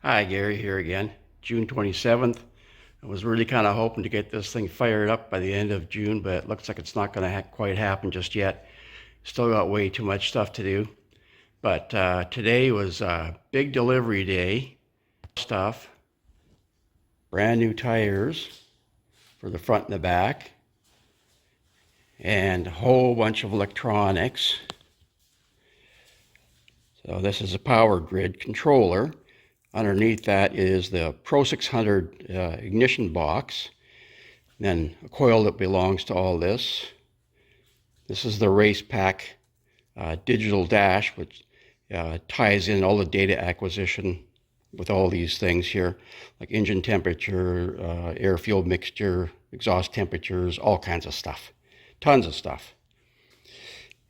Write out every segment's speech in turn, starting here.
Hi, Gary here again. June 27th. I was really kind of hoping to get this thing fired up by the end of June, but it looks like it's not going to quite happen just yet. Still got way too much stuff to do. But today was a big delivery day. Stuff, brand new tires for the front and the back, and a whole bunch of electronics. So this is a power grid controller. Underneath that is the Pro 600 ignition box. Then a coil that belongs to all this. This is the Race Pack digital dash, which ties in all the data acquisition with all these things here, like engine temperature, air-fuel mixture, exhaust temperatures, all kinds of stuff. Tons of stuff.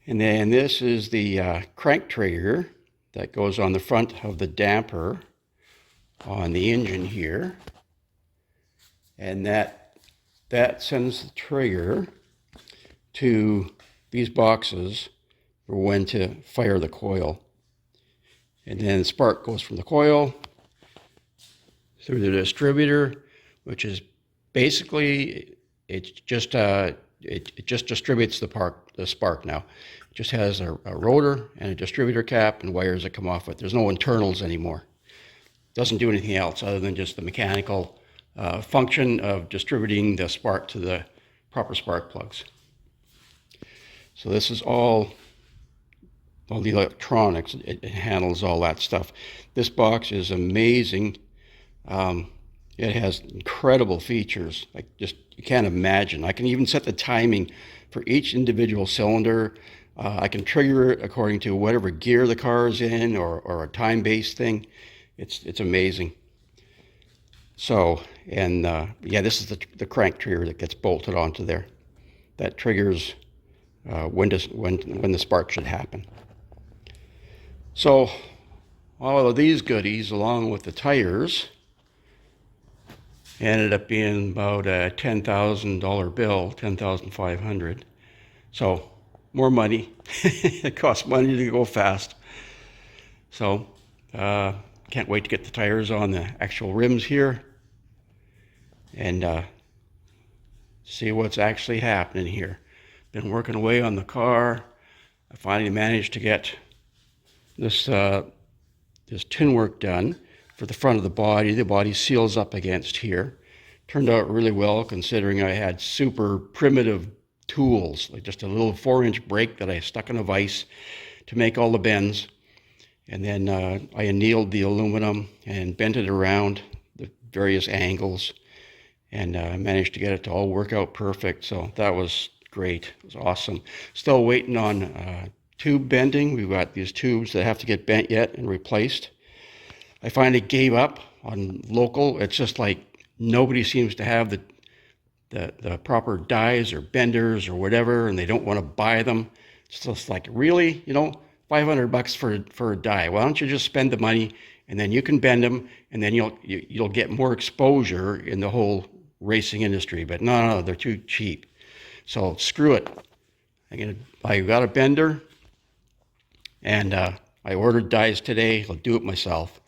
And then this is the crank trigger that goes on the front of the damper on the engine here, and that sends the trigger to these boxes for when to fire the coil. And then the spark goes from the coil through the distributor, which is basically it just distributes the spark now. It just has a rotor and a distributor cap and wires that come off it. There's no internals anymore. Doesn't do anything else other than just the mechanical function of distributing the spark to the proper spark plugs. So this is all the electronics. It handles all that stuff. This box is amazing. It has incredible features. You can't imagine. I can even set the timing for each individual cylinder. I can trigger it according to whatever gear the car is in, or a time-based thing. It's amazing. So, and yeah, this is the crank trigger that gets bolted onto there. That triggers when the spark should happen. So, all of these goodies, along with the tires, ended up being about a $10,000 bill, $10,500. So, more money. It costs money to go fast. So, can't wait to get the tires on the actual rims here and see what's actually happening here. Been working away on the car. I finally managed to get this tin work done for the front of the body. The body seals up against here. Turned out really well, considering I had super primitive tools, like just a little 4-inch brake that I stuck in a vise to make all the bends. And then I annealed the aluminum and bent it around the various angles, and managed to get it to all work out perfect. So that was great. It was awesome. Still waiting on tube bending. We've got these tubes that have to get bent yet and replaced. I finally gave up on local. It's just like nobody seems to have the proper dies or benders or whatever, and they don't want to buy them. It's just like, really, $500 for a die. Why don't you just spend the money, and then you can bend them, and then you'll get more exposure in the whole racing industry. But no, they're too cheap. So screw it. I got a bender, and I ordered dies today. I'll do it myself.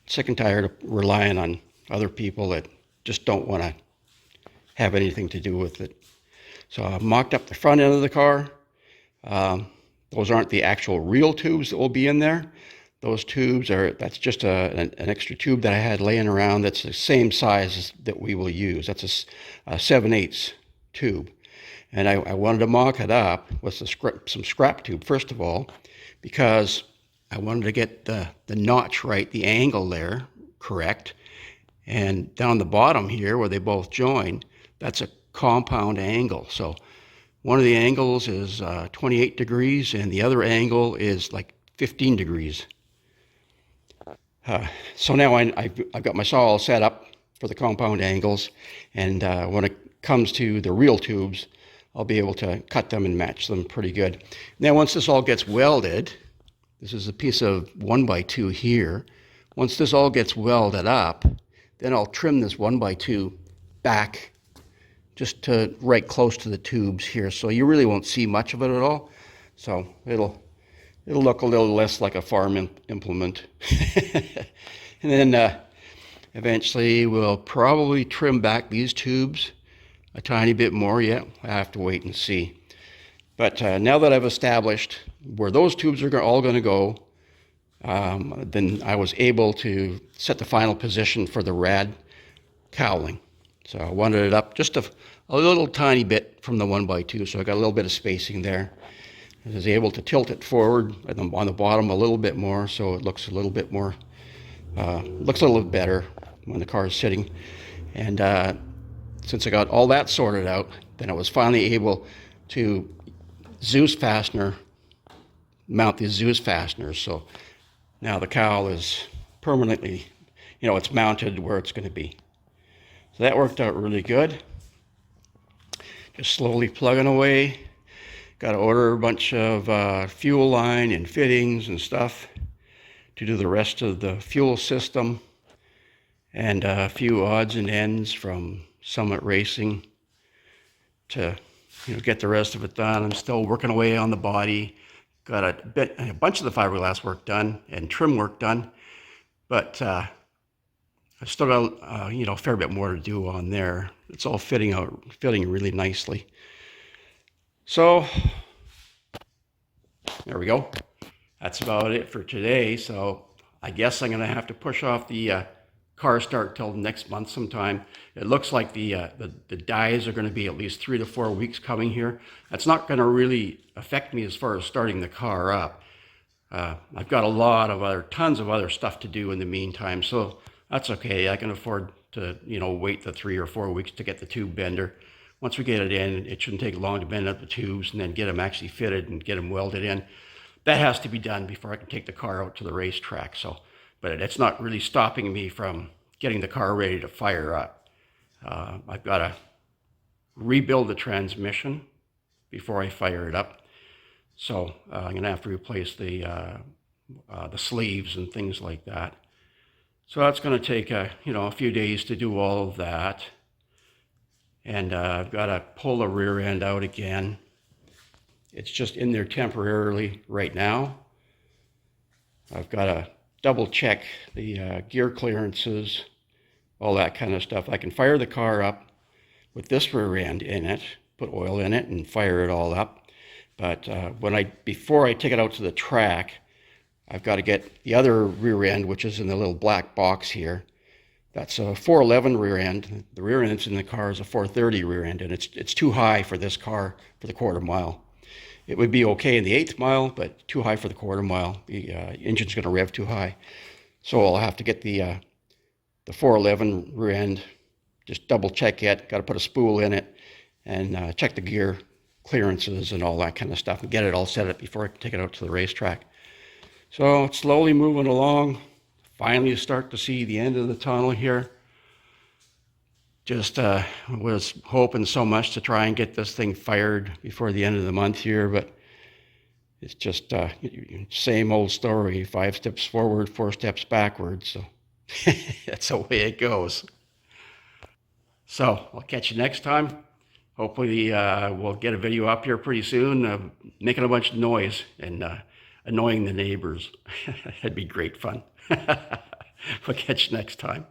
Sick and tired of relying on other people that just don't want to have anything to do with it. So I mocked up the front end of the car. Those aren't the actual real tubes that will be in there. Those tubes that's just an extra tube that I had laying around that's the same size as that we will use. That's a 7/8 tube. And I wanted to mock it up with some scrap tube, first of all, because I wanted to get the notch right, the angle there correct. And down the bottom here where they both join, that's a compound angle. So one of the angles is 28 degrees, and the other angle is like 15 degrees. So now I've got my saw all set up for the compound angles, and when it comes to the real tubes, I'll be able to cut them and match them pretty good. Now once this all gets welded, this is a piece of 1x2 here. Once this all gets welded up, then I'll trim this 1x2 back just to right close to the tubes here, so you really won't see much of it at all. So it'll it'll look a little less like a farm implement. And then eventually we'll probably trim back these tubes a tiny bit more. Yeah, I have to wait and see. But now that I've established where those tubes are all going to go, then I was able to set the final position for the rad cowling. So I wanted it up just a little tiny bit from the 1x2, so I got a little bit of spacing there. I was able to tilt it forward on the bottom a little bit more, so it looks a little bit more, looks a little better when the car is sitting. And since I got all that sorted out, then I was finally able to mount the Zeus fasteners. So now the cowl is permanently, it's mounted where it's going to be. So that worked out really good. Just slowly plugging away. Got to order a bunch of fuel line and fittings and stuff to do the rest of the fuel system, and a few odds and ends from Summit Racing to get the rest of it done. I'm still working away on the body. Got a bunch of the fiberglass work done and trim work done, but I still got a fair bit more to do on there. It's all fitting really nicely. So there we go. That's about it for today. So I guess I'm going to have to push off the car start till next month sometime. It looks like the dies are going to be at least 3 to 4 weeks coming here. That's not going to really affect me as far as starting the car up. I've got tons of other stuff to do in the meantime, so that's okay. I can afford to wait the 3 or 4 weeks to get the tube bender. Once we get it in, it shouldn't take long to bend up the tubes and then get them actually fitted and get them welded in. That has to be done before I can take the car out to the racetrack. But it's not really stopping me from getting the car ready to fire up. I've got to rebuild the transmission before I fire it up. So I'm going to have to replace the sleeves and things like that. So that's going to take a few days to do all of that. And I've got to pull the rear end out again. It's just in there temporarily right now. I've got to double check the gear clearances, all that kind of stuff. I can fire the car up with this rear end in it, put oil in it and fire it all up. But before I take it out to the track, I've got to get the other rear end, which is in the little black box here. That's a 411 rear end. The rear end that's in the car is a 430 rear end, and it's too high for this car for the quarter mile. It would be okay in the 8th mile, but too high for the quarter mile. The engine's going to rev too high. So I'll have to get the 411 rear end, just double check it, got to put a spool in it, and check the gear clearances and all that kind of stuff, and get it all set up before I can take it out to the racetrack. So it's slowly moving along. Finally start to see the end of the tunnel here. Just was hoping so much to try and get this thing fired before the end of the month here, but it's just same old story, 5 steps forward, 4 steps backwards. So that's the way it goes. So I'll catch you next time. Hopefully we'll get a video up here pretty soon, making a bunch of noise and annoying the neighbors. That'd be great fun. We'll catch you next time.